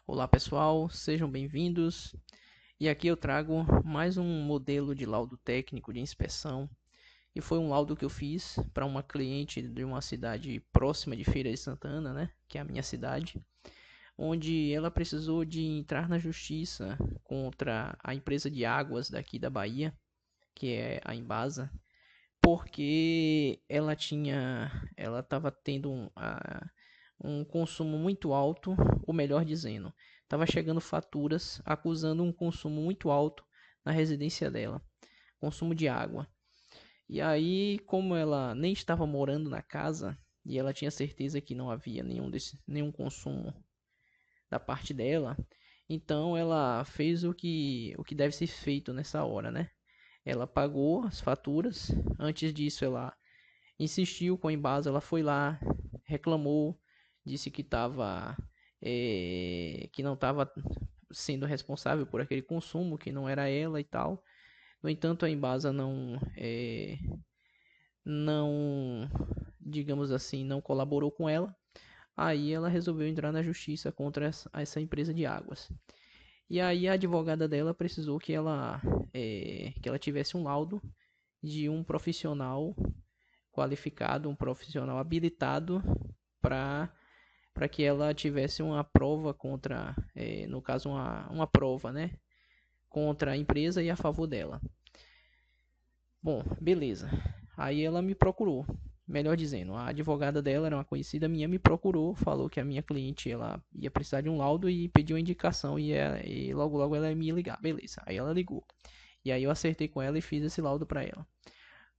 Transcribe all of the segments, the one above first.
Olá pessoal, sejam bem-vindos. E aqui eu trago mais um modelo de laudo técnico de inspeção. E foi um laudo que eu fiz para uma cliente de uma cidade próxima de Feira de Santana, né, que é a minha cidade, onde ela precisou de entrar na justiça contra a empresa de águas daqui da Bahia, que é a Embasa, porque ela estava tendo um consumo muito alto, ou melhor dizendo, estava chegando faturas acusando um consumo muito alto na residência dela, consumo de água. E aí, como ela nem estava morando na casa e ela tinha certeza que não havia nenhum consumo da parte dela, então ela fez o que deve ser feito nessa hora, né? Ela pagou as faturas. Antes disso, ela insistiu com a Embasa, ela foi lá, reclamou, disse que não estava sendo responsável por aquele consumo, que não era ela e tal. No entanto, a Embasa não, digamos assim, não colaborou com ela. Aí ela resolveu entrar na justiça contra essa empresa de águas. E aí a advogada dela precisou que ela tivesse um laudo de um profissional qualificado, um profissional habilitado para para que ela tivesse uma prova contra, no caso, uma prova, né, contra a empresa e a favor dela. Bom, beleza. Aí ela me procurou, melhor dizendo, a advogada dela era uma conhecida minha, me procurou, falou que a minha cliente ela ia precisar de um laudo e pediu uma indicação e logo logo ela ia me ligar, beleza. Aí ela ligou. E aí eu acertei com ela e fiz esse laudo para ela.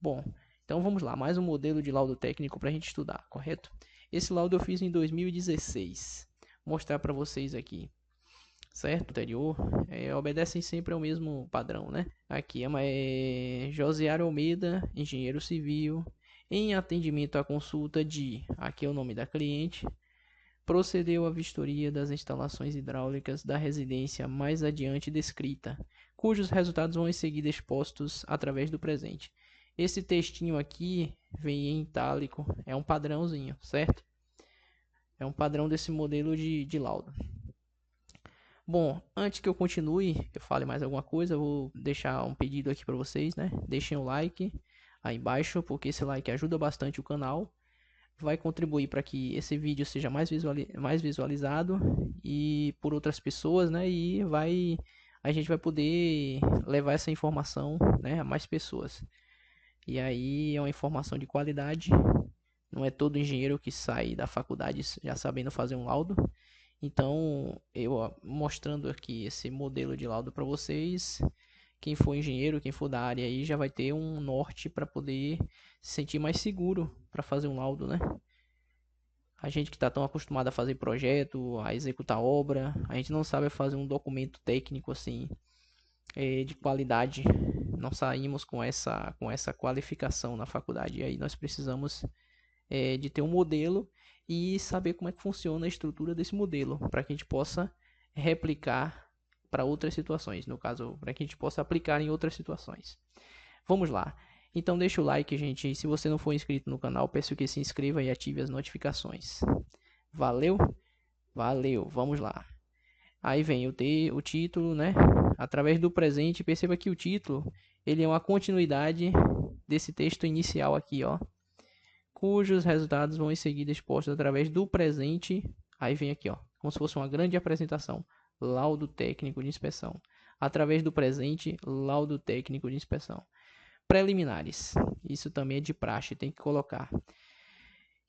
Bom, então vamos lá, mais um modelo de laudo técnico para a gente estudar, correto? Esse laudo eu fiz em 2016. Vou mostrar para vocês aqui, certo? Anterior, obedecem sempre ao mesmo padrão, né? Aqui é Josiara Almeida, engenheiro civil, em atendimento à consulta aqui é o nome da cliente, procedeu à vistoria das instalações hidráulicas da residência mais adiante descrita, cujos resultados vão em seguida expostos através do presente. Esse textinho aqui vem em itálico, é um padrãozinho, certo? É um padrão desse modelo de laudo. Bom, antes que eu continue, eu fale mais alguma coisa, eu vou deixar um pedido aqui para vocês, né? Deixem o like aí embaixo, porque esse like ajuda bastante o canal, vai contribuir para que esse vídeo seja mais visualizado e por outras pessoas, né? E a gente vai poder levar essa informação, né, a mais pessoas. E aí é uma informação de qualidade. Não é todo engenheiro que sai da faculdade já sabendo fazer um laudo. Então, eu mostrando aqui esse modelo de laudo para vocês, quem for engenheiro, quem for da área aí já vai ter um norte para poder se sentir mais seguro para fazer um laudo, né? A gente que está tão acostumado a fazer projeto, a executar obra, a gente não sabe fazer um documento técnico assim de qualidade. Não saímos com essa qualificação na faculdade. E aí nós precisamos de ter um modelo e saber como é que funciona a estrutura desse modelo, para que a gente possa replicar para outras situações, no caso, para que a gente possa aplicar em outras situações. Vamos lá. Então deixa o like, gente. E se você não for inscrito no canal, peço que se inscreva e ative as notificações. Valeu? Valeu. Vamos lá. Aí vem o título, né? Através do presente, perceba que o título ele é uma continuidade desse texto inicial aqui, ó, cujos resultados vão em seguida expostos através do presente. Aí vem aqui, ó, como se fosse uma grande apresentação. Laudo técnico de inspeção. Através do presente, laudo técnico de inspeção. Preliminares. Isso também é de praxe, tem que colocar.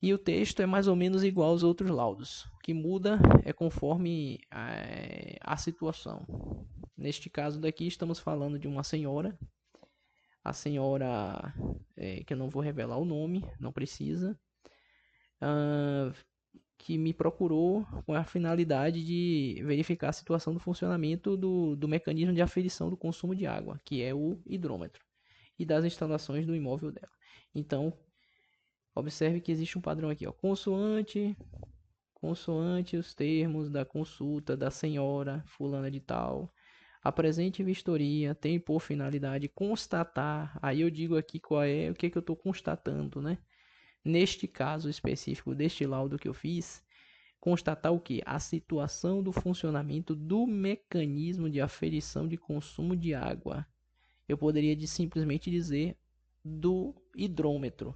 E o texto é mais ou menos igual aos outros laudos. O que muda é conforme a situação. Neste caso daqui, estamos falando de uma senhora. A senhora, que eu não vou revelar o nome, não precisa, que me procurou com a finalidade de verificar a situação do funcionamento do mecanismo de aferição do consumo de água, que é o hidrômetro, e das instalações do imóvel dela. Então, observe que existe um padrão aqui, ó, consoante os termos da consulta da senhora fulana de tal, a presente vistoria tem por finalidade constatar, aí eu digo aqui o que eu estou constatando, né? Neste caso específico deste laudo que eu fiz, constatar o quê? A situação do funcionamento do mecanismo de aferição de consumo de água. Eu poderia simplesmente dizer do hidrômetro,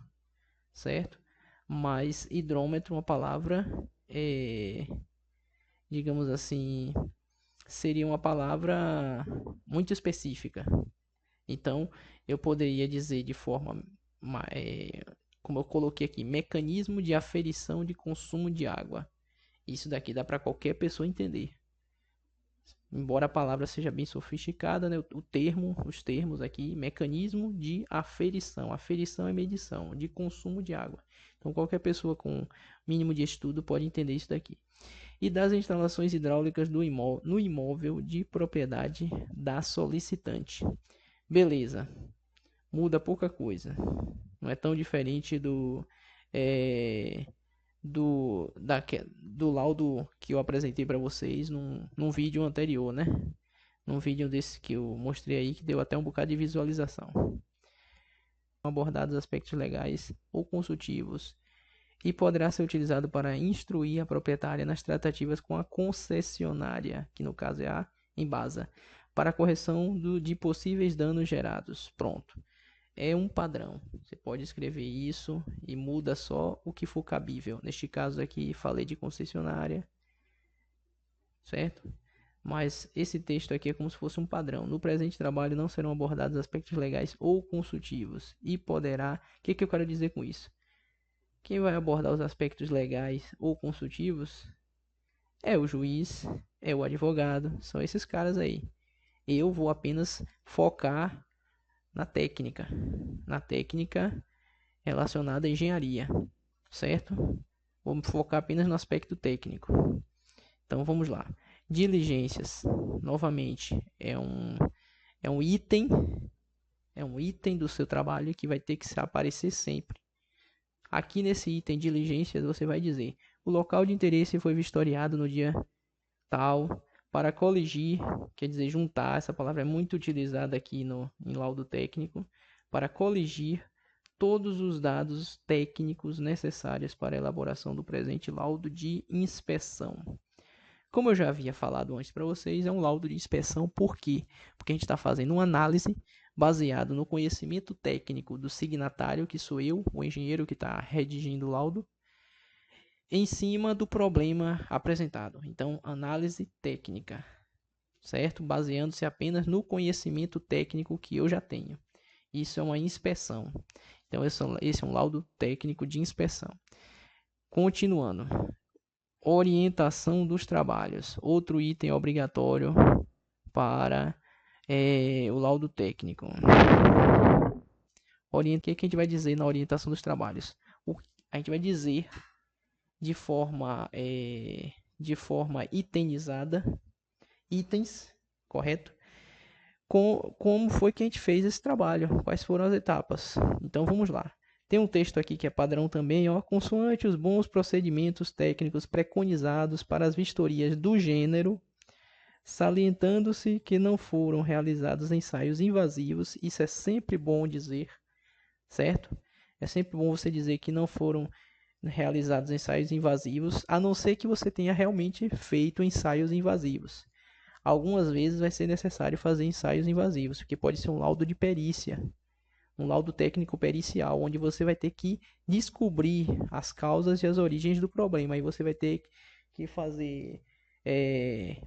certo? Mas hidrômetro é uma palavra, digamos assim, seria uma palavra muito específica. Então, eu poderia dizer de forma, como eu coloquei aqui, mecanismo de aferição de consumo de água. Isso daqui dá para qualquer pessoa entender. Embora a palavra seja bem sofisticada, né? Os termos aqui, mecanismo de aferição. Aferição é medição de consumo de água. Então, qualquer pessoa com mínimo de estudo pode entender isso daqui. E das instalações hidráulicas no imóvel de propriedade da solicitante. Beleza, muda pouca coisa. Não é tão diferente do laudo que eu apresentei para vocês num vídeo anterior, né? Num vídeo desse que eu mostrei aí, que deu até um bocado de visualização. Abordados aspectos legais ou consultivos e poderá ser utilizado para instruir a proprietária nas tratativas com a concessionária, que no caso é a Embasa, para a correção de possíveis danos gerados. Pronto. É um padrão. Você pode escrever isso e muda só o que for cabível. Neste caso aqui, falei de concessionária, certo? Mas esse texto aqui é como se fosse um padrão. No presente trabalho não serão abordados aspectos legais ou consultivos e poderá... O que eu quero dizer com isso? Quem vai abordar os aspectos legais ou consultivos é o juiz, é o advogado, são esses caras aí. Eu vou apenas focar na técnica relacionada à engenharia, certo? Vamos focar apenas no aspecto técnico. Então vamos lá. Diligências, novamente, é um item do seu trabalho que vai ter que aparecer sempre. Aqui nesse item diligências você vai dizer: o local de interesse foi vistoriado no dia tal para coligir, quer dizer juntar, essa palavra é muito utilizada aqui em laudo técnico, para coligir todos os dados técnicos necessários para a elaboração do presente laudo de inspeção. Como eu já havia falado antes para vocês, é um laudo de inspeção. Por quê? Porque a gente está fazendo uma análise baseado no conhecimento técnico do signatário, que sou eu, o engenheiro que está redigindo o laudo, em cima do problema apresentado. Então, análise técnica, certo? Baseando-se apenas no conhecimento técnico que eu já tenho. Isso é uma inspeção. Então, esse é um laudo técnico de inspeção. Continuando. Orientação dos trabalhos. Outro item obrigatório para o laudo técnico. O que a gente vai dizer na orientação dos trabalhos? A gente vai dizer de forma itemizada, itens, correto? Como foi que a gente fez esse trabalho, quais foram as etapas. Então vamos lá. Tem um texto aqui que é padrão também, consoante os bons procedimentos técnicos preconizados para as vistorias do gênero, salientando-se que não foram realizados ensaios invasivos. Isso é sempre bom dizer, certo? É sempre bom você dizer que não foram realizados ensaios invasivos, a não ser que você tenha realmente feito ensaios invasivos. Algumas vezes vai ser necessário fazer ensaios invasivos, porque pode ser um laudo de perícia, um laudo técnico pericial, onde você vai ter que descobrir as causas e as origens do problema. Aí você vai ter que fazer...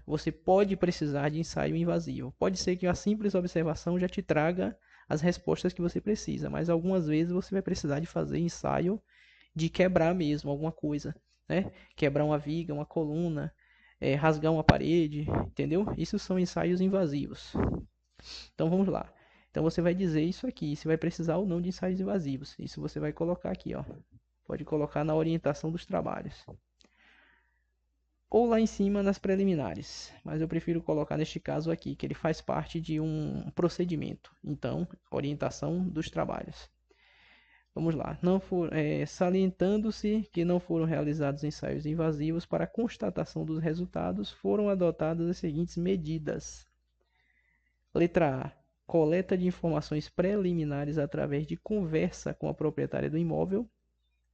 você pode precisar de ensaio invasivo. Pode ser que a simples observação já te traga as respostas que você precisa, mas algumas vezes você vai precisar de fazer ensaio de quebrar mesmo alguma coisa, né? Quebrar uma viga, uma coluna, rasgar uma parede, entendeu? Isso são ensaios invasivos. Então vamos lá. Então você vai dizer isso aqui, se vai precisar ou não de ensaios invasivos. Isso você vai colocar aqui, ó. Pode colocar na orientação dos trabalhos. Ou lá em cima nas preliminares, mas eu prefiro colocar neste caso aqui, que ele faz parte de um procedimento. Então, orientação dos trabalhos. Vamos lá. Salientando-se que não foram realizados ensaios invasivos para a constatação dos resultados, foram adotadas as seguintes medidas. Letra A. Coleta de informações preliminares através de conversa com a proprietária do imóvel.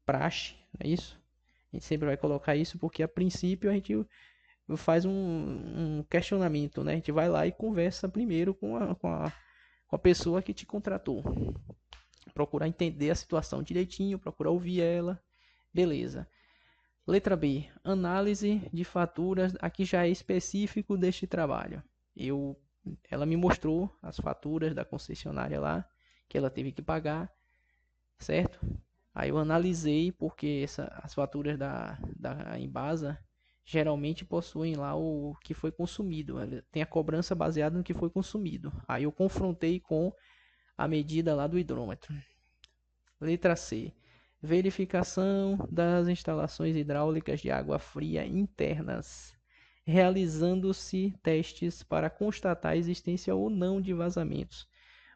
Praxe, não é isso? A gente sempre vai colocar isso porque a princípio a gente faz um questionamento, né? A gente vai lá e conversa primeiro com a pessoa que te contratou. Procurar entender a situação direitinho, procurar ouvir ela. Beleza. Letra B. Análise de faturas. Aqui já é específico deste trabalho. Ela me mostrou as faturas da concessionária lá, que ela teve que pagar, certo? Aí eu analisei porque as faturas da Embasa geralmente possuem lá o que foi consumido. Tem a cobrança baseada no que foi consumido. Aí eu confrontei com a medida lá do hidrômetro. Letra C. Verificação das instalações hidráulicas de água fria internas, realizando-se testes para constatar a existência ou não de vazamentos.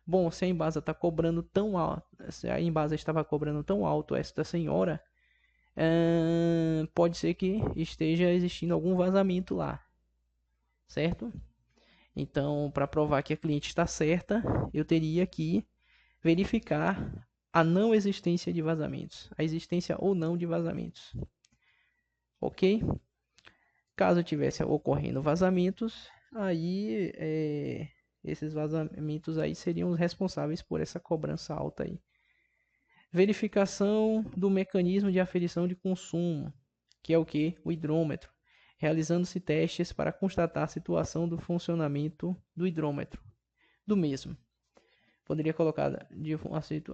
Bom, se a Embasa está cobrando tão alto, se a Embasa estava cobrando tão alto esta senhora, pode ser que esteja existindo algum vazamento lá, certo? Então, para provar que a cliente está certa, eu teria que verificar a não existência de vazamentos, a existência ou não de vazamentos, ok? Caso tivesse ocorrendo vazamentos, aí esses vazamentos aí seriam os responsáveis por essa cobrança alta aí. Verificação do mecanismo de aferição de consumo, que é o que? O hidrômetro. Realizando-se testes para constatar a situação do funcionamento do hidrômetro, do mesmo. Poderia colocar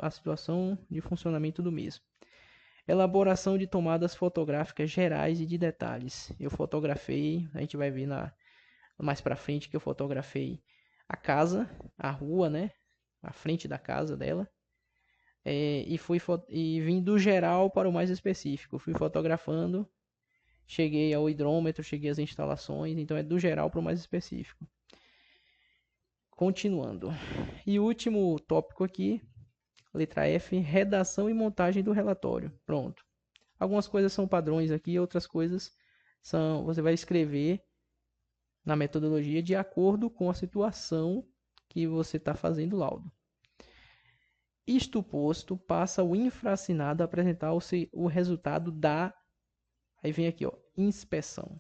a situação de funcionamento do mesmo. Elaboração de tomadas fotográficas gerais e de detalhes. Eu fotografei, a gente vai ver mais para frente que eu fotografei a casa, a rua, né? A frente da casa dela. E vim do geral para o mais específico. Fui fotografando, cheguei ao hidrômetro, cheguei às instalações, então é do geral para o mais específico. Continuando. E o último tópico aqui, letra F, redação e montagem do relatório. Pronto. Algumas coisas são padrões aqui, outras coisas você vai escrever na metodologia de acordo com a situação que você está fazendo o laudo. Isto posto, passa o infraassinado a apresentar o resultado da... Aí vem aqui, ó, inspeção.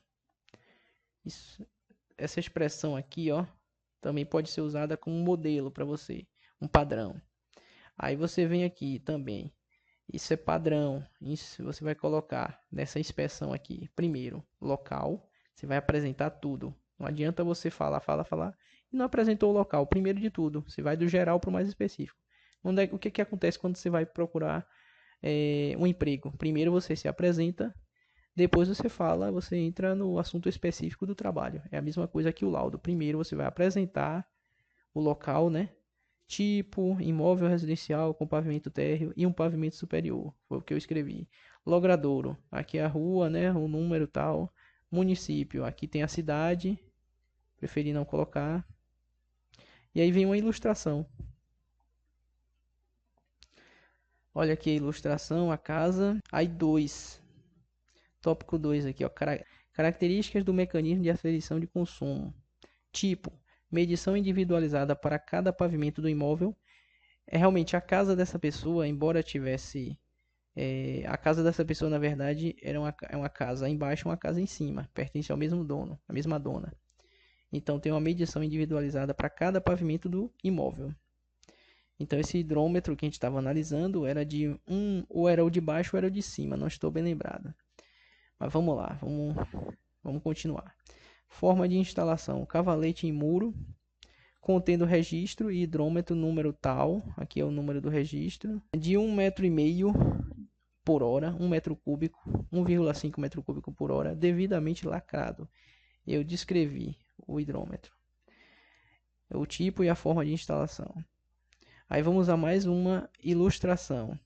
Essa expressão aqui, ó, também pode ser usada como modelo para você, um padrão. Aí você vem aqui também, isso é padrão, isso você vai colocar nessa inspeção aqui. Primeiro, local, você vai apresentar tudo. Não adianta você falar e não apresentou o local. Primeiro de tudo, você vai do geral para o mais específico. O que acontece quando você vai procurar um emprego? Primeiro você se apresenta, depois você entra no assunto específico do trabalho. É a mesma coisa que o laudo. Primeiro você vai apresentar o local, né? Tipo, imóvel residencial com pavimento térreo e um pavimento superior. Foi o que eu escrevi. Logradouro, aqui é a rua, né? O número tal. Município, aqui tem a cidade. Preferi não colocar. E aí vem uma ilustração. Olha aqui a ilustração, a casa. Aí 2. Tópico 2 aqui, ó. Características do mecanismo de aferição de consumo. Tipo, medição individualizada para cada pavimento do imóvel. Realmente a casa dessa pessoa, embora tivesse... a casa dessa pessoa, na verdade, é uma casa embaixo e uma casa em cima. Pertence ao mesmo dono, a mesma dona. Então tem uma medição individualizada para cada pavimento do imóvel. Então esse hidrômetro que a gente estava analisando era ou era o de baixo ou era o de cima, não estou bem lembrado. Mas vamos lá, vamos continuar. Forma de instalação: cavalete em muro, contendo registro e hidrômetro número tal, aqui é o número do registro, de 1,5 m por hora, 1 metro cúbico, 1,5 metro cúbico por hora, devidamente lacrado. Eu descrevi o hidrômetro, o tipo e a forma de instalação. Aí vamos a mais uma ilustração,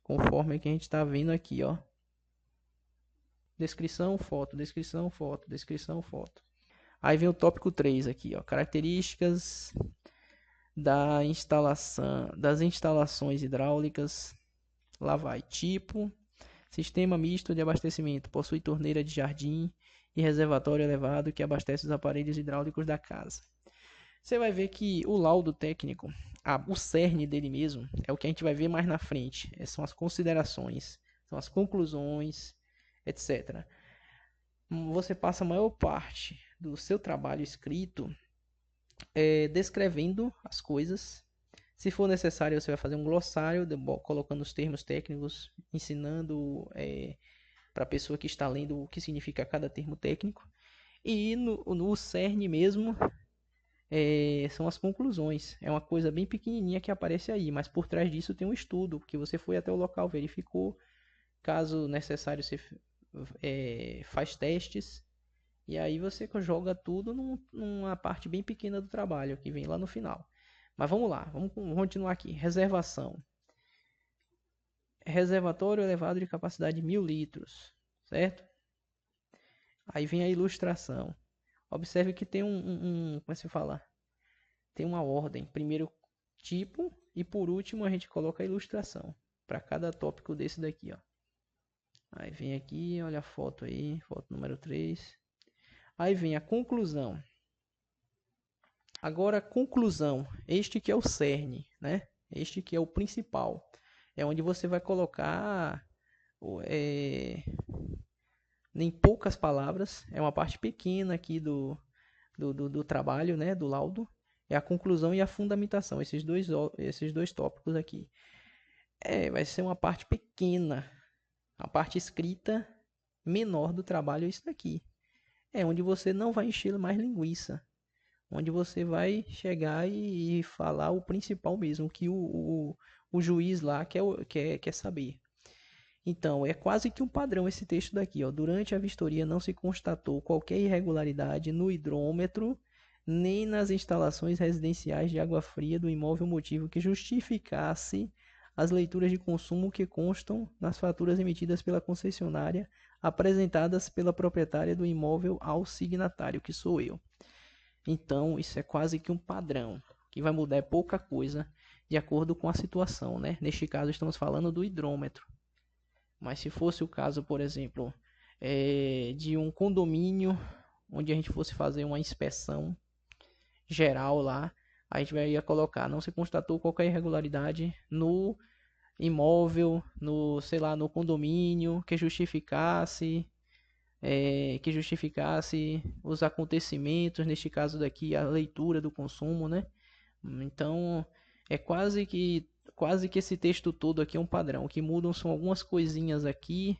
conforme que a gente está vendo aqui, ó. Descrição, foto, descrição, foto, descrição, foto. Aí vem o tópico 3 aqui, ó. Características das instalações hidráulicas. Lá vai. Tipo, sistema misto de abastecimento. Possui torneira de jardim e reservatório elevado que abastece os aparelhos hidráulicos da casa. Você vai ver que o laudo técnico, o cerne dele mesmo, é o que a gente vai ver mais na frente. São as considerações, são as conclusões, etc. Você passa a maior parte do seu trabalho escrito descrevendo as coisas. Se for necessário, você vai fazer um glossário, colocando os termos técnicos, ensinando para a pessoa que está lendo o que significa cada termo técnico. E no cerne mesmo, são as conclusões. É uma coisa bem pequenininha que aparece aí, mas por trás disso tem um estudo, que você foi até o local, verificou. Caso necessário, você faz testes. E aí você joga tudo numa parte bem pequena do trabalho, que vem lá no final. Mas vamos lá, vamos continuar aqui. Reservação. Reservatório elevado de capacidade de 1000 litros, certo? Aí vem a ilustração. Observe que tem como é que se fala? Tem uma ordem. Primeiro tipo e por último a gente coloca a ilustração. Para cada tópico desse daqui, ó. Aí vem aqui, olha a foto aí, foto número 3. Aí vem a conclusão. Agora, conclusão. Este que é o cerne, né? Este que é o principal. É onde você vai colocar em poucas palavras. É uma parte pequena aqui do trabalho, né? Do laudo. É a conclusão e a fundamentação. Esses dois tópicos aqui. Vai ser uma parte pequena. A parte escrita menor do trabalho é isso daqui. É onde você não vai encher mais linguiça. Onde você vai chegar e falar o principal mesmo, que o juiz lá quer saber. Então, é quase que um padrão esse texto daqui. Ó. Durante a vistoria não se constatou qualquer irregularidade no hidrômetro, nem nas instalações residenciais de água fria do imóvel motivo que justificasse as leituras de consumo que constam nas faturas emitidas pela concessionária, apresentadas pela proprietária do imóvel ao signatário, que sou eu. Então, isso é quase que um padrão, que vai mudar pouca coisa de acordo com a situação, né? Neste caso, estamos falando do hidrômetro. Mas se fosse o caso, por exemplo, de um condomínio, onde a gente fosse fazer uma inspeção geral lá, a gente ia colocar, não se constatou qualquer irregularidade no imóvel, no condomínio, que justificasse os acontecimentos, neste caso daqui, a leitura do consumo, né? Então, é quase que esse texto todo aqui é um padrão. O que mudam são algumas coisinhas aqui,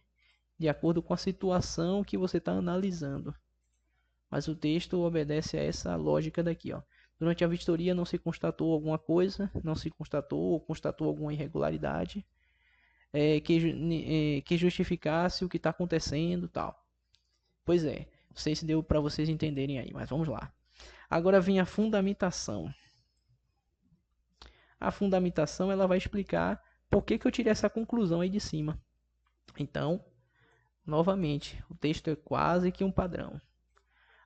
de acordo com a situação que você está analisando. Mas o texto obedece a essa lógica daqui, ó. Durante a vistoria não se constatou alguma coisa, não se constatou ou constatou alguma irregularidade que justificasse o que está acontecendo, tal. Pois é, não sei se deu para vocês entenderem aí, mas vamos lá. Agora vem a fundamentação. A fundamentação ela vai explicar por que eu tirei essa conclusão aí de cima. Então, novamente, o texto é quase que um padrão.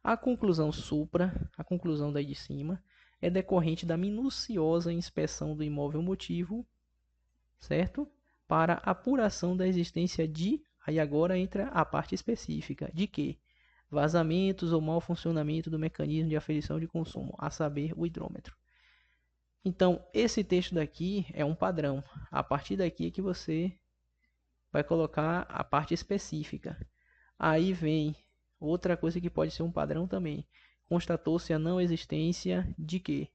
A conclusão supra, a conclusão daí de cima, é decorrente da minuciosa inspeção do imóvel motivo, certo? Para apuração da existência de, aí agora entra a parte específica, de que? Vazamentos ou mau funcionamento do mecanismo de aferição de consumo, a saber, o hidrômetro. Então, esse texto daqui é um padrão. A partir daqui é que você vai colocar a parte específica. Aí vem outra coisa que pode ser um padrão também. Constatou-se a não existência de quê?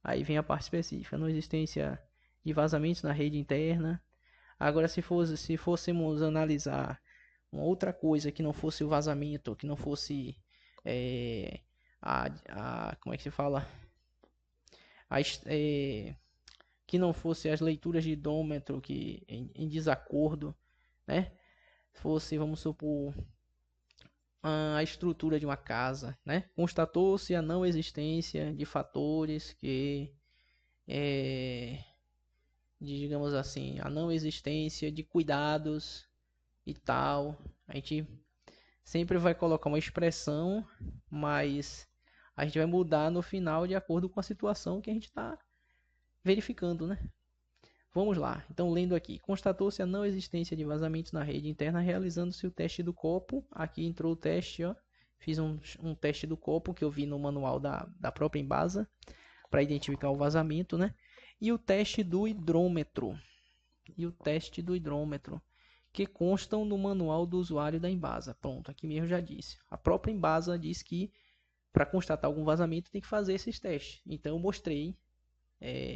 Aí vem a parte específica. Não existência de vazamentos na rede interna. Agora, se fôssemos analisar uma outra coisa que não fosse o vazamento, que não fosse como é que se fala? Que não fosse as leituras de hidrômetro que em desacordo, né? Fosse, vamos supor, a estrutura de uma casa, né? Constatou-se a não existência de fatores digamos assim, a não existência de cuidados e tal. A gente sempre vai colocar uma expressão, mas a gente vai mudar no final de acordo com a situação que a gente está verificando, né? Vamos lá, então lendo aqui. Constatou-se a não existência de vazamentos na rede interna, realizando-se o teste do copo. Aqui entrou o teste, ó. Fiz um teste do copo que eu vi no manual da própria Embasa para identificar o vazamento, né? E o teste do hidrômetro. que constam no manual do usuário da Embasa. Pronto, aqui mesmo já disse. A própria Embasa diz que para constatar algum vazamento tem que fazer esses testes. Então eu mostrei,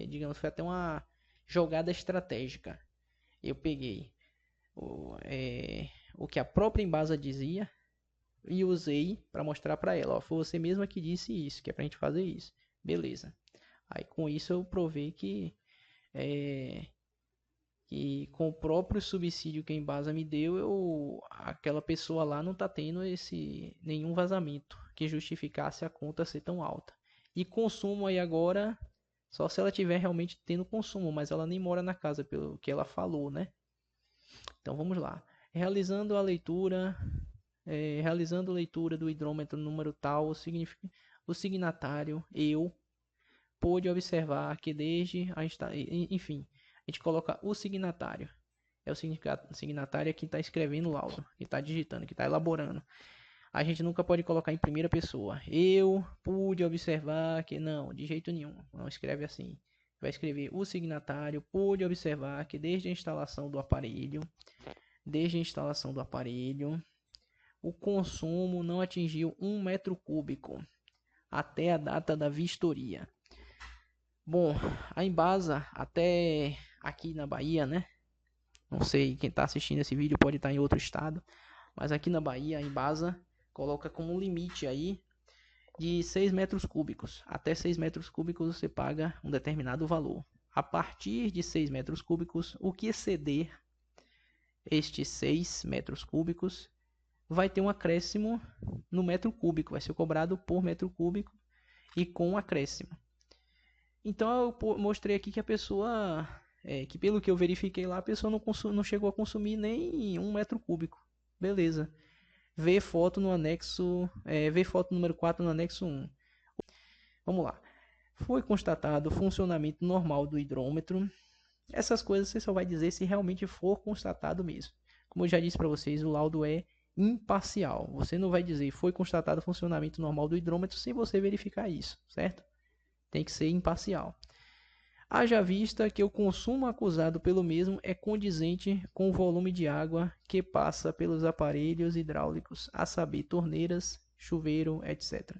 digamos, foi até uma jogada estratégica. Eu peguei o que a própria Embasa dizia e usei para mostrar para ela. Ó, foi você mesma que disse isso, que é para a gente fazer isso. Beleza. Aí com isso eu provei que com o próprio subsídio que a Embasa me deu, aquela pessoa lá não está tendo nenhum vazamento que justificasse a conta ser tão alta. E consumo aí agora, só se ela tiver realmente tendo consumo, mas ela nem mora na casa, pelo que ela falou, né? Então vamos lá. Realizando a leitura do hidrômetro número tal, o signatário, eu, pôde observar que desde enfim, a gente coloca o signatário. É o signatário que está escrevendo o laudo, que está digitando, que está elaborando. A gente nunca pode colocar em primeira pessoa. Eu pude observar que não, de jeito nenhum. Não escreve assim. Vai escrever o signatário pude observar que desde a instalação do aparelho, o consumo não atingiu 1 metro cúbico até a data da vistoria. Bom, a Embasa, até aqui na Bahia, né? Não sei, quem está assistindo esse vídeo pode estar em outro estado, mas aqui na Bahia a Embasa coloca como limite aí de 6 metros cúbicos. Até 6 metros cúbicos você paga um determinado valor. A partir de 6 metros cúbicos, o que exceder estes 6 metros cúbicos vai ter um acréscimo no metro cúbico, vai ser cobrado por metro cúbico e com um acréscimo. Então eu mostrei aqui que a pessoa, que pelo que eu verifiquei lá, a pessoa não chegou a consumir nem 1 metro cúbico. Beleza. Vê foto no anexo, vê foto número 4 no anexo 1. Vamos lá. Foi constatado o funcionamento normal do hidrômetro. Essas coisas você só vai dizer se realmente for constatado mesmo. Como eu já disse para vocês, o laudo é imparcial. Você não vai dizer foi constatado o funcionamento normal do hidrômetro sem você verificar isso, certo? Tem que ser imparcial. Haja vista que o consumo acusado pelo mesmo é condizente com o volume de água que passa pelos aparelhos hidráulicos, a saber, torneiras, chuveiro, etc.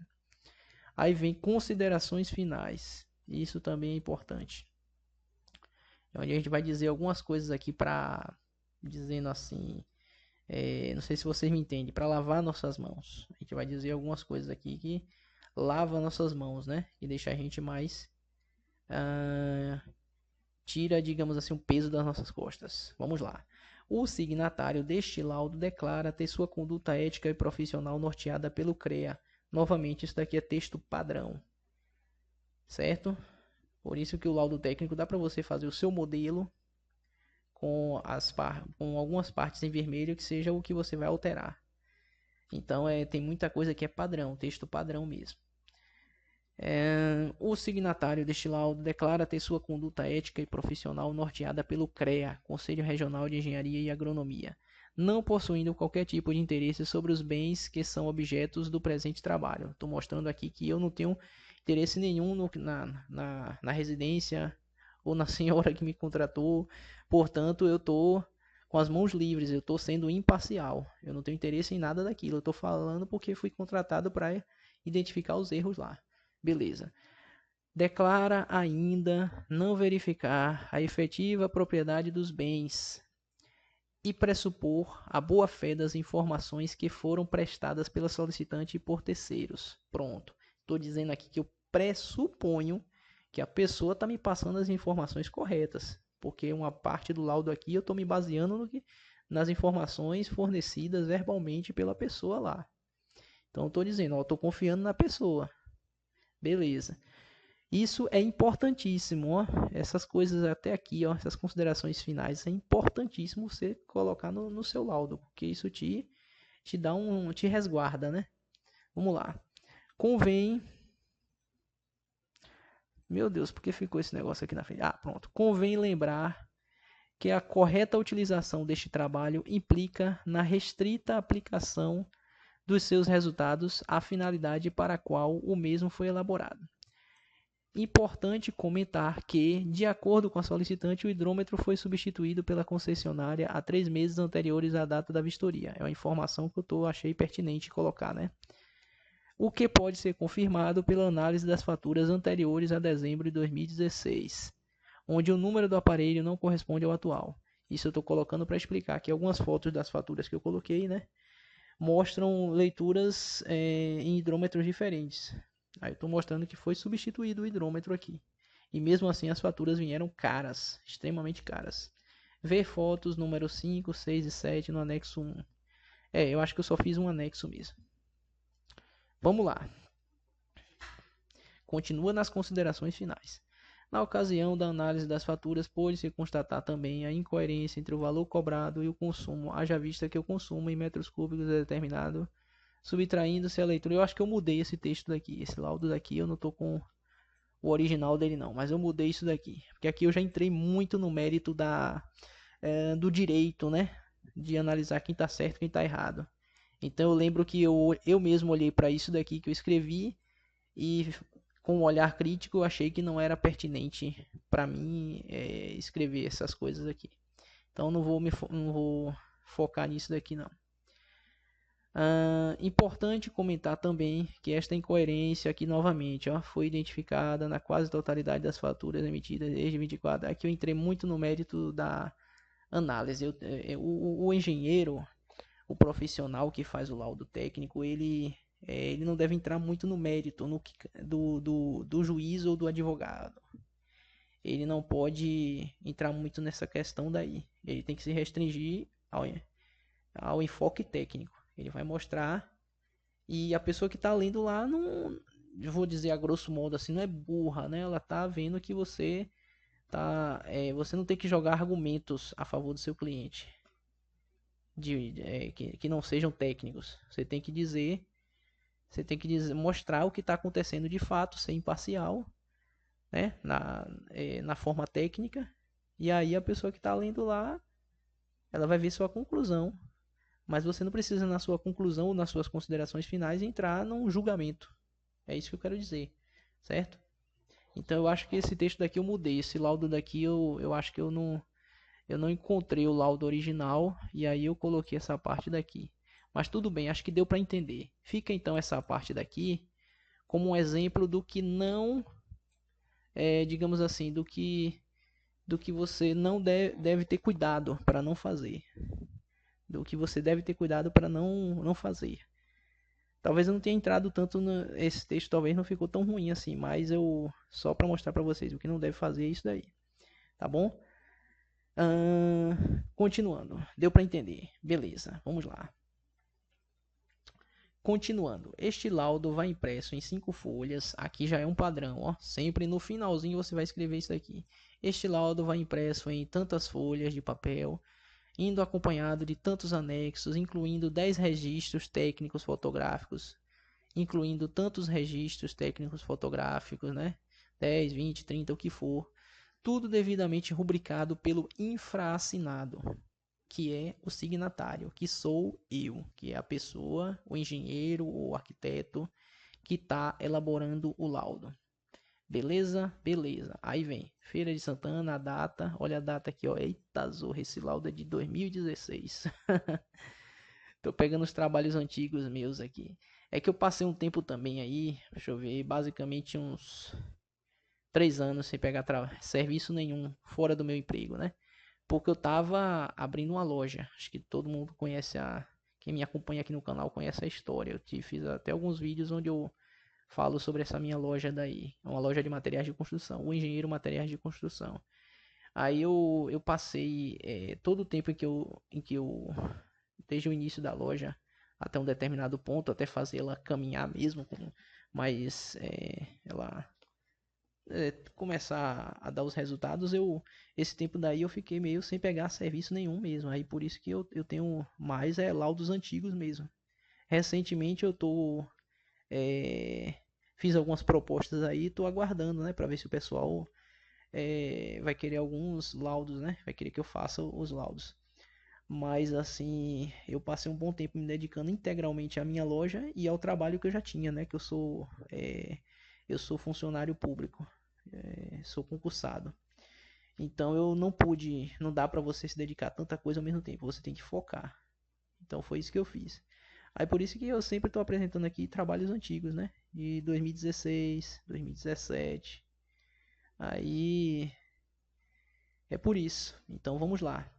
Aí vem considerações finais. Isso também é importante. Onde a gente vai dizer algumas coisas aqui para, dizendo assim, não sei se vocês me entendem, para lavar nossas mãos. A gente vai dizer algumas coisas aqui que lava nossas mãos, né? E deixa a gente mais tira, digamos assim, o peso das nossas costas. Vamos lá. O signatário deste laudo declara ter sua conduta ética e profissional norteada pelo CREA. Novamente, isso daqui é texto padrão, certo? Por isso que o laudo técnico dá para você fazer o seu modelo com algumas partes em vermelho que seja o que você vai alterar. Então tem muita coisa que é padrão, texto padrão mesmo. O signatário deste laudo declara ter sua conduta ética e profissional norteada pelo CREA, Conselho Regional de Engenharia e Agronomia, não possuindo qualquer tipo de interesse sobre os bens que são objetos do presente trabalho. Estou mostrando aqui que eu não tenho interesse nenhum na residência ou na senhora que me contratou, portanto eu estou com as mãos livres, eu estou sendo imparcial, eu não tenho interesse em nada daquilo, eu estou falando porque fui contratado para identificar os erros lá. Beleza. Declara ainda não verificar a efetiva propriedade dos bens e pressupor a boa-fé das informações que foram prestadas pela solicitante e por terceiros. Pronto. Estou dizendo aqui que eu pressuponho que a pessoa está me passando as informações corretas, porque uma parte do laudo aqui eu estou me baseando nas informações fornecidas verbalmente pela pessoa lá. Então estou dizendo, estou confiando na pessoa. Beleza. Isso é importantíssimo, ó. Essas coisas até aqui, ó, essas considerações finais, é importantíssimo você colocar no seu laudo, porque isso te resguarda, né? Vamos lá. Convém. Meu Deus, por que ficou esse negócio aqui na frente? Pronto. Convém lembrar que a correta utilização deste trabalho implica na restrita aplicação dos seus resultados à finalidade para a qual o mesmo foi elaborado. Importante comentar que, de acordo com a solicitante, o hidrômetro foi substituído pela concessionária há 3 meses anteriores à data da vistoria. É uma informação que eu achei pertinente colocar, né? O que pode ser confirmado pela análise das faturas anteriores a dezembro de 2016, onde o número do aparelho não corresponde ao atual. Isso eu estou colocando para explicar que algumas fotos das faturas que eu coloquei, né, mostram leituras em hidrômetros diferentes. Aí eu estou mostrando que foi substituído o hidrômetro aqui. E mesmo assim as faturas vieram caras, extremamente caras. Ver fotos número 5, 6 e 7 no anexo 1. Eu acho que eu só fiz um anexo mesmo. Vamos lá. Continua nas considerações finais. Na ocasião da análise das faturas, pôde-se constatar também a incoerência entre o valor cobrado e o consumo, haja vista que o consumo em metros cúbicos é determinado, subtraindo-se a leitura. Eu acho que eu mudei esse texto daqui, esse laudo daqui, eu não estou com o original dele não, mas eu mudei isso daqui, porque aqui eu já entrei muito no mérito do direito, né, de analisar quem está certo e quem está errado. Então eu lembro que eu mesmo olhei para isso daqui que eu escrevi e com um olhar crítico eu achei que não era pertinente para mim escrever essas coisas aqui. Então não vou focar nisso daqui não. Importante comentar também que esta incoerência aqui novamente foi identificada na quase totalidade das faturas emitidas desde 24. Aqui eu entrei muito no mérito da análise. O engenheiro, o profissional que faz o laudo técnico, ele não deve entrar muito no mérito do juiz ou do advogado. Ele não pode entrar muito nessa questão daí. Ele tem que se restringir ao enfoque técnico. Ele vai mostrar e a pessoa que está lendo lá não, vou dizer a grosso modo assim, não é burra, né? Ela está vendo que você você não tem que jogar argumentos a favor do seu cliente que não sejam técnicos. Você tem que dizer, mostrar o que está acontecendo de fato, ser imparcial, né? Na forma técnica. E aí a pessoa que está lendo lá, ela vai ver sua conclusão. Mas você não precisa, na sua conclusão ou nas suas considerações finais, entrar num julgamento. É isso que eu quero dizer, certo? Então eu acho que esse texto daqui eu mudei. Esse laudo daqui eu acho que eu não encontrei o laudo original e aí eu coloquei essa parte daqui. Mas tudo bem, acho que deu para entender. Fica então essa parte daqui como um exemplo do que não, digamos assim, do que você não deve ter cuidado para não fazer. Do que você deve ter cuidado para não fazer. Talvez eu não tenha entrado tanto esse texto, talvez não ficou tão ruim assim, mas eu só para mostrar para vocês o que não deve fazer é isso daí, tá bom? Continuando, deu para entender, beleza? Vamos lá. Continuando, este laudo vai impresso em 5 folhas, aqui já é um padrão, ó. Sempre no finalzinho você vai escrever isso daqui. Este laudo vai impresso em tantas folhas de papel, indo acompanhado de tantos anexos, incluindo 10 registros técnicos fotográficos, incluindo tantos registros técnicos fotográficos, né? 10, 20, 30, o que for. Tudo devidamente rubricado pelo infraassinado, que é o signatário, que sou eu, que é a pessoa, o engenheiro ou arquiteto que está elaborando o laudo. Beleza? Beleza. Aí vem Feira de Santana, a data. Olha a data aqui, ó. Eita, zorra, esse laudo é de 2016. Tô pegando os trabalhos antigos meus aqui. É que eu passei um tempo também aí, deixa eu ver, basicamente uns 3 anos sem pegar serviço nenhum fora do meu emprego, né? Porque eu tava abrindo uma loja. Acho que todo mundo conhece quem me acompanha aqui no canal conhece a história. Fiz até alguns vídeos onde eu falo sobre essa minha loja daí. É uma loja de materiais de construção, o Engenheiro Materiais de Construção. Aí eu passei todo o tempo em que eu desde o início da loja até um determinado ponto, até fazer ela caminhar mesmo, mas ela começar a dar os resultados, esse tempo daí eu fiquei meio sem pegar serviço nenhum mesmo. Aí por isso que eu tenho mais laudos antigos mesmo. Recentemente eu fiz algumas propostas aí, tô aguardando, né, para ver se o pessoal vai querer alguns laudos, né? Vai querer que eu faça os laudos. Mas assim, eu passei um bom tempo me dedicando integralmente à minha loja e ao trabalho que eu já tinha, né? Que eu sou funcionário público. sou concursado. Então eu não dá pra você se dedicar a tanta coisa ao mesmo tempo, você tem que focar. Então foi isso que eu fiz. Aí por isso que eu sempre estou apresentando aqui trabalhos antigos, né? De 2016, 2017. Aí é por isso. Então vamos lá.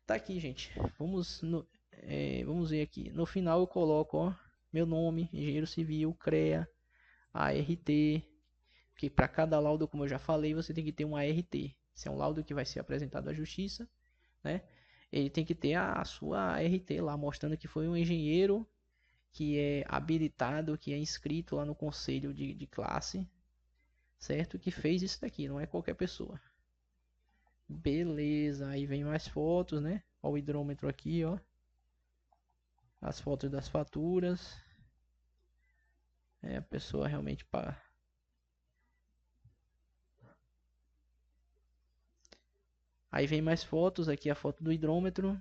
Tá aqui, gente. Vamos ver aqui. No final eu coloco, ó, meu nome, engenheiro civil, CREA, ART. Porque para cada laudo, como eu já falei, você tem que ter um ART. Se é um laudo que vai ser apresentado à justiça, né? Ele tem que ter a sua ART lá, mostrando que foi um engenheiro que é habilitado, que é inscrito lá no conselho de classe, certo? Que fez isso daqui, não é qualquer pessoa. Beleza, aí vem mais fotos, né? Ó, o hidrômetro aqui, ó. As fotos das faturas. A pessoa realmente para. Aí vem mais fotos, aqui a foto do hidrômetro.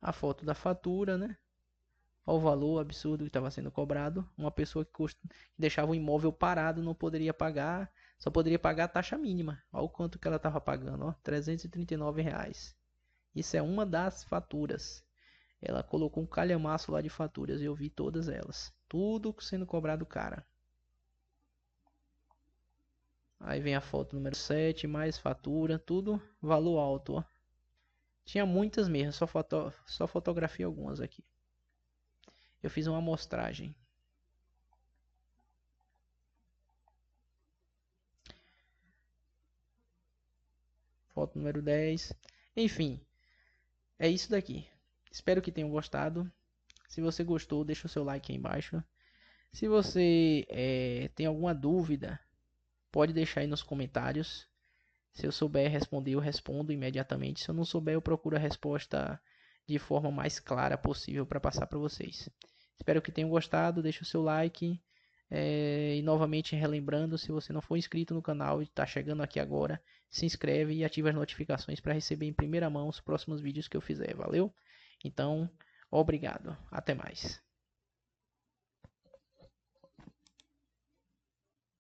A foto da fatura, né? Olha o valor absurdo que estava sendo cobrado. Uma pessoa que deixava o imóvel parado não poderia pagar, só poderia pagar a taxa mínima. Olha o quanto que ela estava pagando, ó, R$ 339. Isso é uma das faturas. Ela colocou um calhamaço lá de faturas e eu vi todas elas. Tudo sendo cobrado cara. Aí vem a foto número 7, mais fatura, tudo valor alto, ó. Tinha muitas mesmo, só fotografia algumas aqui. Eu fiz uma amostragem. Foto número 10. Enfim, é isso daqui. Espero que tenham gostado. Se você gostou, deixa o seu like aí embaixo. Se você tem alguma dúvida, pode deixar aí nos comentários. Se eu souber responder, eu respondo imediatamente. Se eu não souber, eu procuro a resposta de forma mais clara possível para passar para vocês. Espero que tenham gostado. Deixa o seu like. E novamente relembrando, se você não for inscrito no canal e está chegando aqui agora, se inscreve e ativa as notificações para receber em primeira mão os próximos vídeos que eu fizer. Valeu? Então, obrigado. Até mais.